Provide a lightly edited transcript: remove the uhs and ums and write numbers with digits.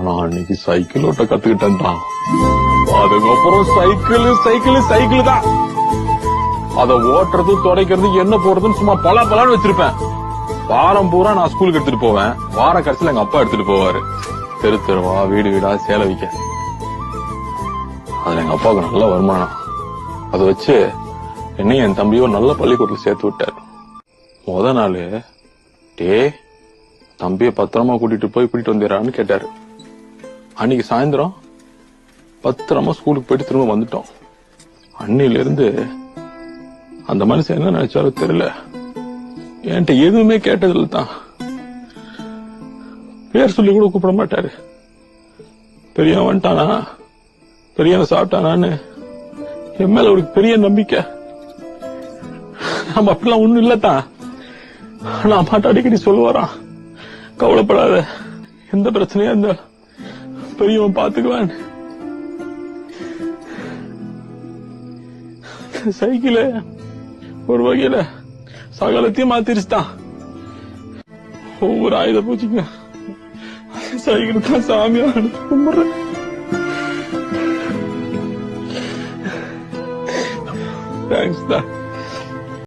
ஆனா அன்னைக்கு சைக்கிள் ஓட்ட கத்துக்கிட்டேன்டா. அதுக்கப்புறம் சைக்கிள் தான். அத ஓட்டுறது துடைக்கிறது என்ன போறதுன்னு சும்மா பலான்னு வச்சிருப்பேன். வாரம் பூரா நான் ஸ்கூலுக்கு எடுத்துட்டு போவேன். வார கடைசியில எங்க அப்பா எடுத்துட்டு போவாரு தெரு தெருவா வீடு வீடா சேலை வைக்க. அதுல எங்க அப்பாவுக்கு நல்ல வருமானம். அதை வச்சு என்னையும் என் தம்பியோ நல்ல பள்ளிக்கூடத்துல சேர்த்து விட்டாரு. முத நாள் தம்பிய பத்திரமா கூட்டிட்டு வந்துடுறான்னு கேட்டாரு. அன்னைக்கு சாயந்தரம் பத்திரமா ஸ்கூலுக்கு போயிட்டு திரும்ப வந்துட்டோம். அன்னில இருந்து அந்த மனுஷன் என்ன நினைச்சாலும் தெரியல, என்கிட்ட எதுவுமே கேட்டதில்ல தான். பேர் சொல்லி கூட கூப்பிட மாட்டாரு. பெரியவன் வந்துட்டானா, பெரியவன் சாப்பிட்டானான்னு என் மேல ஒரு பெரிய நம்பிக்கை. நம்ம அப்படிலாம் ஒண்ணும் இல்லத்தான். நான் மாட்ட அடிக்கடி சொல்லுவாரான், கவலைப்படாத, எந்த பிரச்சனையா இருந்தா பெரியவன் பாத்துக்குவான். சைக்கிள் ஒரு வகையில சகலத்தையும் மாத்திருச்சுதான். ஒவ்வொரு ஆயுத பூச்சிங்க சைக்கிள் தான் சாமியா கும்பிடுறேன். தேங்க்ஸ் தான்.